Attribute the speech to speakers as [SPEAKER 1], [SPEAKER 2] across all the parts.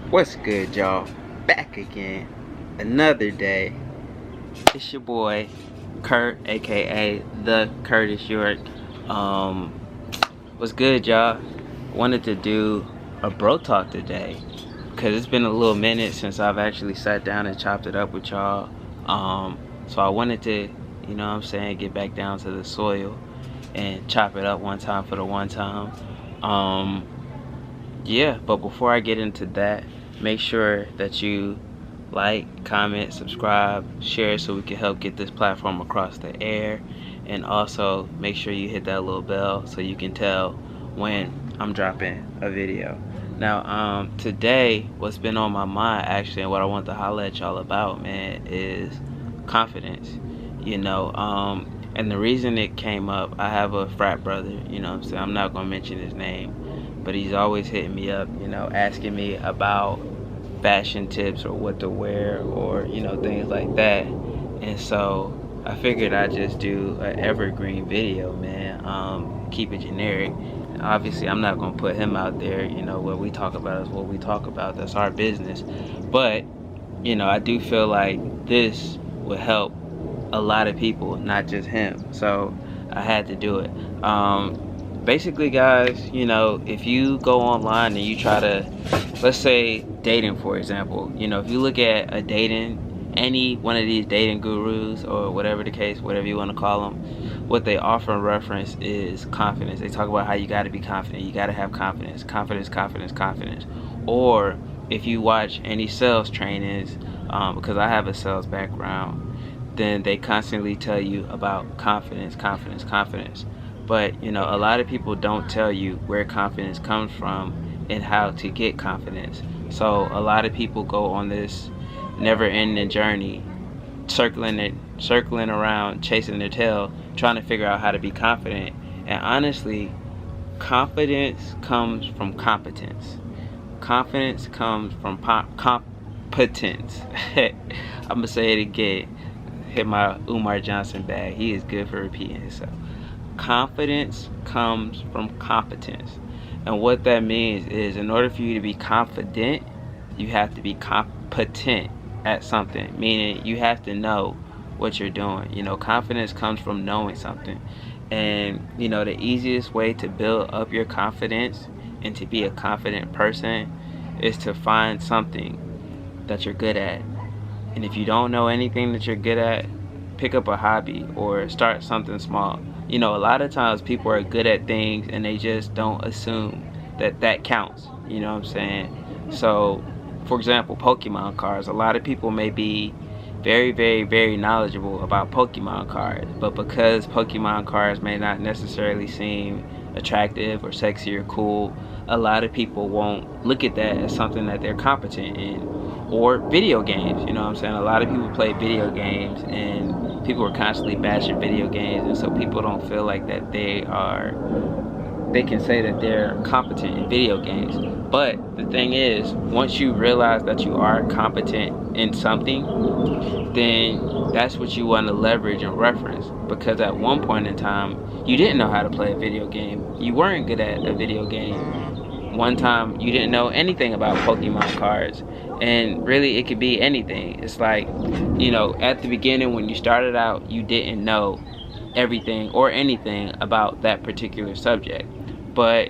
[SPEAKER 1] What's good, y'all? Back again. Another day. It's your boy, Kurt, aka The Curtis York. Um, what's good, y'all? Wanted to do a bro talk today. Because it's been a little minute since I've actually sat down and chopped it up with y'all. So I wanted to, get back down to the soil and chop it up one time for the one time. Um, yeah, but before I get into that, make sure that you like, comment, subscribe, share so we can help get this platform across the air. And also make sure you hit that little bell so you can tell when I'm dropping a video. Now, today, what's been on my mind actually, and what I want to holler at y'all about, man, is confidence. And the reason it came up, I have a frat brother, what I'm saying? I'm not gonna mention his name, but he's always hitting me up, asking me about fashion tips or what to wear or things like that. And so I figured I'd just do an evergreen video, man. Keep it generic. Obviously, I'm not gonna put him out there. What we talk about is what we talk about. That's our business. But I do feel like this would help a lot of people, not just him. So I had to do it. Basically, guys, if you go online and you try to, let's say dating, for example, if you look at a dating, any one of these dating gurus or whatever the case, whatever you want to call them, what they often reference is confidence. They talk about how you got to be confident, you got to have confidence, confidence, confidence, confidence. Or if you watch any sales trainings, because I have a sales background, then they constantly tell you about confidence, confidence, confidence. But a lot of people don't tell you where confidence comes from and how to get confidence. So a lot of people go on this never-ending journey, circling around, chasing their tail, trying to figure out how to be confident. And honestly, confidence comes from competence. Confidence comes from competence. I'm gonna say it again. Hit my Umar Johnson bag. He is good for repeating himself. Confidence comes from competence. And what that means is, in order for you to be confident, you have to be competent at something, meaning you have to know what you're doing. Confidence comes from knowing something. And, the easiest way to build up your confidence and to be a confident person is to find something that you're good at. And if you don't know anything that you're good at, pick up a hobby or start something small. A lot of times people are good at things and they just don't assume that that counts. You know what I'm saying? So, for example, Pokemon cards. A lot of people may be very, very, very knowledgeable about Pokemon cards, but because Pokemon cards may not necessarily seem attractive or sexy or cool, a lot of people won't look at that as something that they're competent in. Or video games, what I'm saying? A lot of people play video games and people are constantly bashing video games, and so people don't feel like that they can say that they're competent in video games. But the thing is, once you realize that you are competent in something, then that's what you want to leverage and reference. Because at one point in time, you didn't know how to play a video game. You weren't good at a video game. One time you didn't know anything about Pokemon cards, and really it could be anything. It's like, at the beginning when you started out, you didn't know everything or anything about that particular subject, but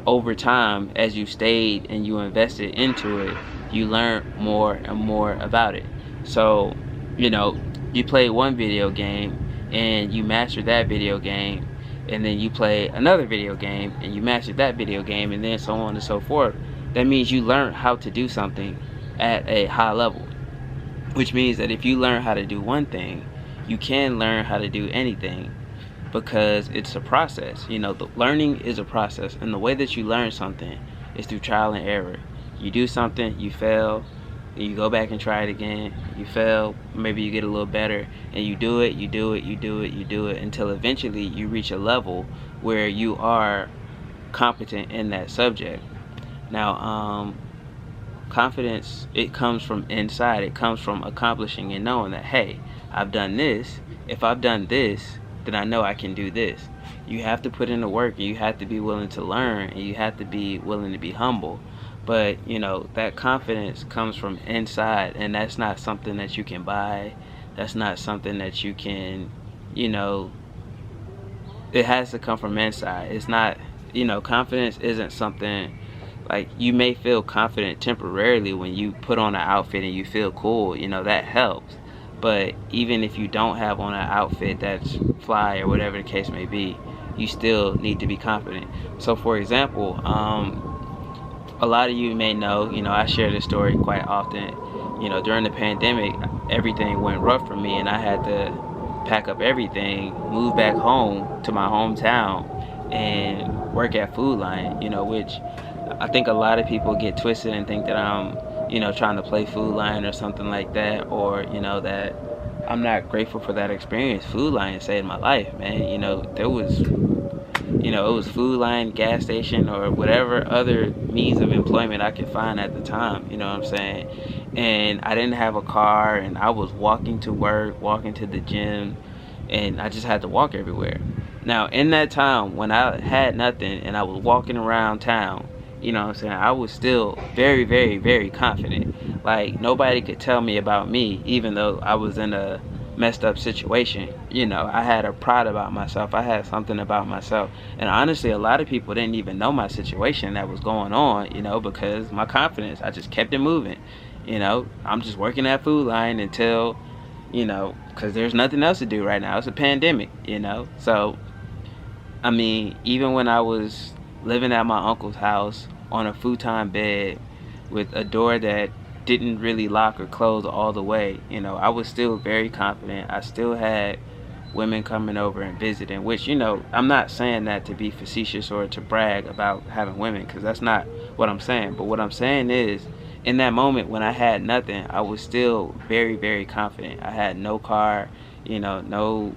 [SPEAKER 1] over time, as you stayed and you invested into it, you learned more and more about it. So you play one video game and you master that video game, and then you play another video game and you master that video game, and then so on and so forth. That means you learn how to do something at a high level, which means that if you learn how to do one thing, you can learn how to do anything, because it's a process. The learning is a process, and the way that you learn something is through trial and error. You do something, you fail, you go back and try it again, you fail, maybe you get a little better, and you do it, you do it, you do it, you do it, until eventually you reach a level where you are competent in that subject. Now, confidence, it comes from inside. It comes from accomplishing and knowing that, hey, I've done this. If I've done this, then I know I can do this. You have to put in the work, and you have to be willing to learn, and you have to be willing to be humble. But that confidence comes from inside, and that's not something that you can buy. That's not something that you can, you know it has to come from inside. It's not, confidence isn't something like, you may feel confident temporarily when you put on an outfit and you feel cool, that helps. But even if you don't have on an outfit that's fly or whatever the case may be, you still need to be confident. So for example, a lot of you may know, I share this story quite often. During the pandemic, everything went rough for me, and I had to pack up everything, move back home to my hometown, and work at Food Lion, which I think a lot of people get twisted and think that I'm, trying to play Food Lion or something like that, or, that I'm not grateful for that experience. Food Lion saved my life, man. There was, it was Food Lion, gas station, or whatever other means of employment I could find at the time, you know what I'm saying? And I didn't have a car, and I was walking to work, walking to the gym, and I just had to walk everywhere. Now, in that time, when I had nothing and I was walking around town, you know what I'm saying, I was still very, very, very confident. Like, nobody could tell me about me, even though I was in a messed up situation. I had a pride about myself. I had something about myself. And honestly, a lot of people didn't even know my situation that was going on, because my confidence, I just kept it moving. I'm just working at Food Lion until, because there's nothing else to do right now. It's a pandemic, So, I mean, even when I was living at my uncle's house on a futon bed with a door that didn't really lock or close all the way, I was still very confident. I still had women coming over and visiting, which, I'm not saying that to be facetious or to brag about having women, because that's not what I'm saying. But what I'm saying is, in that moment when I had nothing, I was still very, very confident. I had no car, no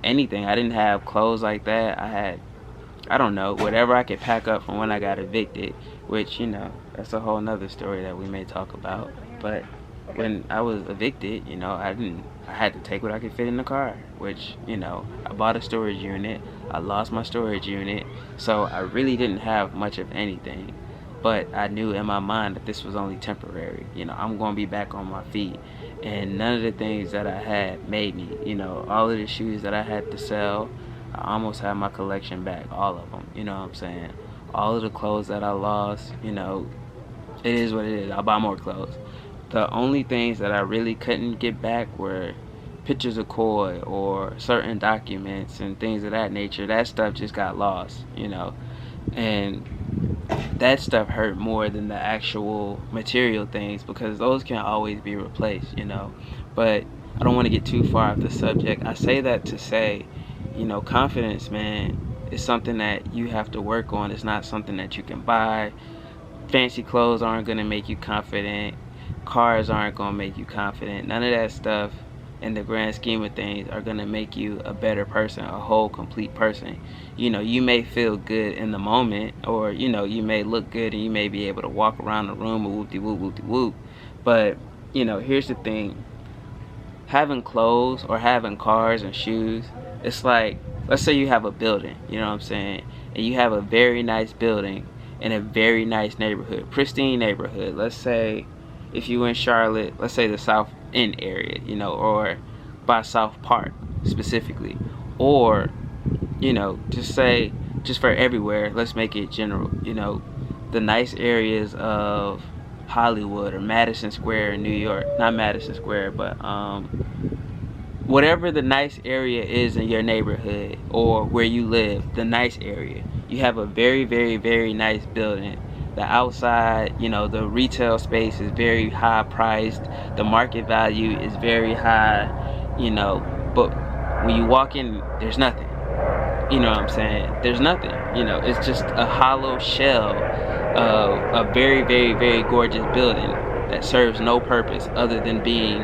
[SPEAKER 1] anything. I didn't have clothes like that. I had, I don't know, whatever I could pack up from when I got evicted, which, that's a whole nother story that we may talk about. But when I was evicted, I had to take what I could fit in the car, which, I bought a storage unit. I lost my storage unit. So I really didn't have much of anything. But I knew in my mind that this was only temporary. I'm going to be back on my feet. And none of the things that I had made me. All of the shoes that I had to sell, I almost had my collection back, all of them. You know what I'm saying? All of the clothes that I lost, it is what it is. I'll buy more clothes. The only things that I really couldn't get back were pictures of Koi or certain documents and things of that nature. That stuff just got lost, And that stuff hurt more than the actual material things, because those can always be replaced, But I don't want to get too far off the subject. I say that to say, confidence, man, is something that you have to work on. It's not something that you can buy. Fancy clothes aren't going to make you confident. Cars aren't going to make you confident. None of that stuff, in the grand scheme of things, are going to make you a better person, a whole, complete person. You may feel good in the moment, or, you may look good and you may be able to walk around the room and whoop-de-whoop, whoop-de-whoop. But, here's the thing. Having clothes or having cars and shoes, it's like, let's say you have a building, you know what I'm saying? And you have a very nice building in a very nice neighborhood, pristine neighborhood. Let's say if you in Charlotte, let's say the South End area, or by South Park specifically. Or, just for everywhere, let's make it general, the nice areas of Hollywood or Madison Square in New York. Not Madison Square, but whatever the nice area is in your neighborhood or where you live, the nice area. You have a very, very, very nice building. The outside, the retail space is very high priced. The market value is very high, but when you walk in, there's nothing. You know what I'm saying? There's nothing. It's just a hollow shell of a very, very, very gorgeous building that serves no purpose other than being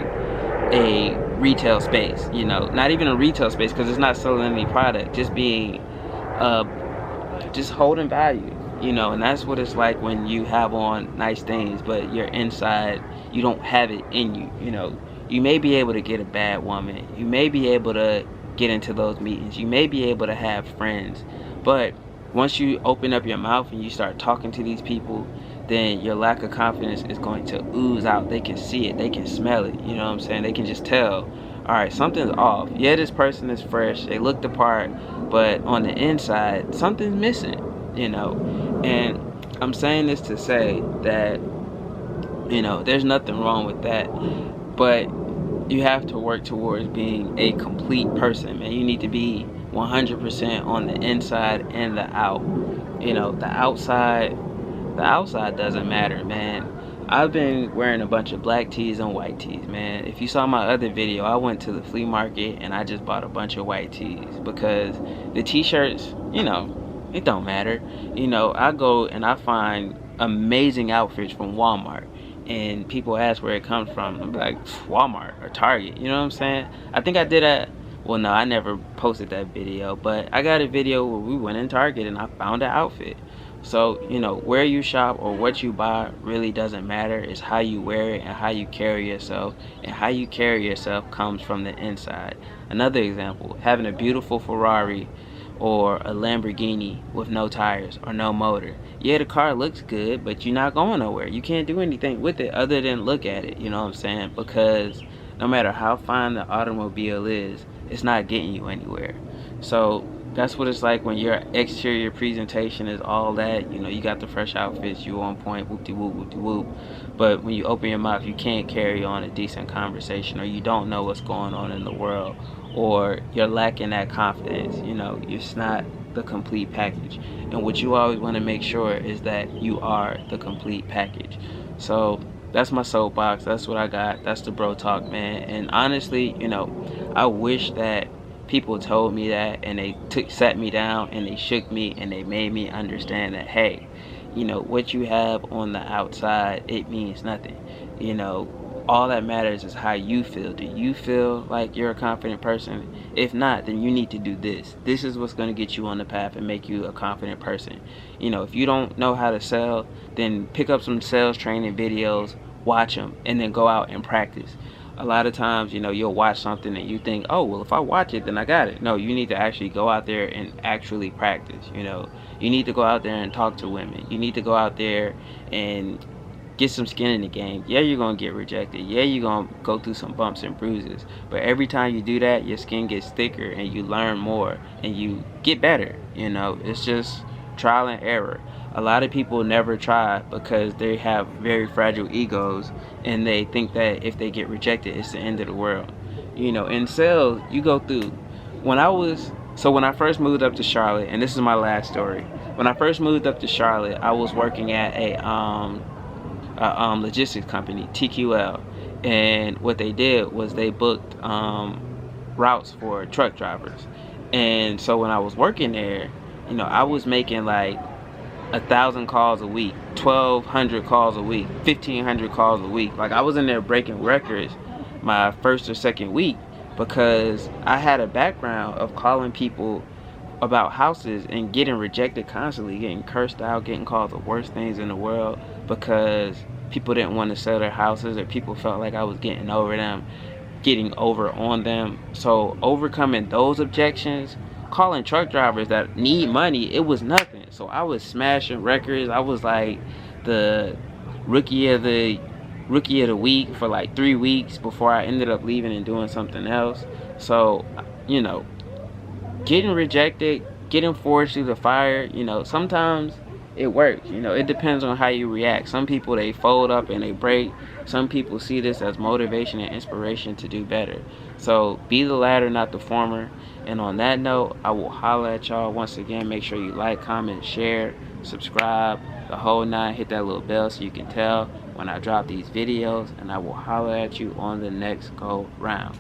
[SPEAKER 1] a retail space. Not even a retail space, because it's not selling any product, just being just holding value. And that's what it's like when you have on nice things, but you're inside, you don't have it in you. You may be able to get a bad woman, you may be able to get into those meetings, you may be able to have friends, but once you open up your mouth and you start talking to these people, then your lack of confidence is going to ooze out. They can see it, they can smell it, you know what I'm saying? They can just tell, all right, something's off. Yeah, this person is fresh, they look the part, but on the inside, something's missing, you know? And I'm saying this to say that, you know, there's nothing wrong with that, but you have to work towards being a complete person, man. You need to be 100% on the inside and the out. You know, the outside doesn't matter, man. I've been wearing a bunch of black tees and white tees, man. If you saw my other video, I went to the flea market and I just bought a bunch of white tees because the t-shirts, you know, it don't matter. You know, I go and I find amazing outfits from Walmart, and people ask where it comes from. I'm like, Walmart or Target, you know what I'm saying? I think I did a, well, no, I never posted that video, but I got a video where we went in Target and I found an outfit. So, you know, where you shop or what you buy really doesn't matter. It's how you wear it and how you carry yourself. And how you carry yourself comes from the inside. Another example, having a beautiful Ferrari or a Lamborghini with no tires or no motor. Yeah, the car looks good, but you're not going nowhere. You can't do anything with it other than look at it, you know what I'm saying? Because no matter how fine the automobile is, it's not getting you anywhere. So that's what it's like when your exterior presentation is all that. You know, you got the fresh outfits, you on point, whoop-de-whoop, whoop-de-whoop. But when you open your mouth, you can't carry on a decent conversation, or you don't know what's going on in the world, or you're lacking that confidence. You know, it's not the complete package. And what you always want to make sure is that you are the complete package. So that's my soapbox. That's what I got. That's the bro talk, man. And honestly, you know, I wish that people told me that, and they sat me down and they shook me and they made me understand that, hey, you know, what you have on the outside, it means nothing. You know, all that matters is how you feel. Do you feel like you're a confident person? If not, then you need to do this. This is what's going to get you on the path and make you a confident person. You know, if you don't know how to sell, then pick up some sales training videos, watch them, and then go out and practice. A lot of times, you know, you'll watch something and you think, oh, well, if I watch it, then I got it. No, you need to actually go out there and actually practice. You know, you need to go out there and talk to women. You need to go out there and get some skin in the game. Yeah, you're going to get rejected. Yeah, you're going to go through some bumps and bruises. But every time you do that, your skin gets thicker and you learn more and you get better. You know, it's just trial and error. A lot of people never try because they have very fragile egos and they think that if they get rejected, it's the end of the world. You know, in sales, you go through. When I first moved up to Charlotte, and this is my last story. When I first moved up to Charlotte, I was working at a logistics company, TQL. And what they did was they booked routes for truck drivers. And so when I was working there, you know, I was making like 1,000 calls a week, 1,200 calls a week, 1,500 calls a week. Like, I was in there breaking records my first or second week because I had a background of calling people about houses and getting rejected constantly, getting cursed out, getting called the worst things in the world because people didn't want to sell their houses, or people felt like I was getting over on them. So overcoming those objections, calling truck drivers that need money, it was nothing. So I was smashing records. I was like the rookie of the week for like 3 weeks before I ended up leaving and doing something else. So, you know, getting rejected, getting forged through the fire, you know, sometimes it works. You know, it depends on how you react. Some people, they fold up and they break. Some people see this as motivation and inspiration to do better. So be the latter, not the former. And on that note, I will holler at y'all once again. Make sure you like, comment, share, subscribe, the whole nine. Hit that little bell so you can tell when I drop these videos. And I will holler at you on the next go round.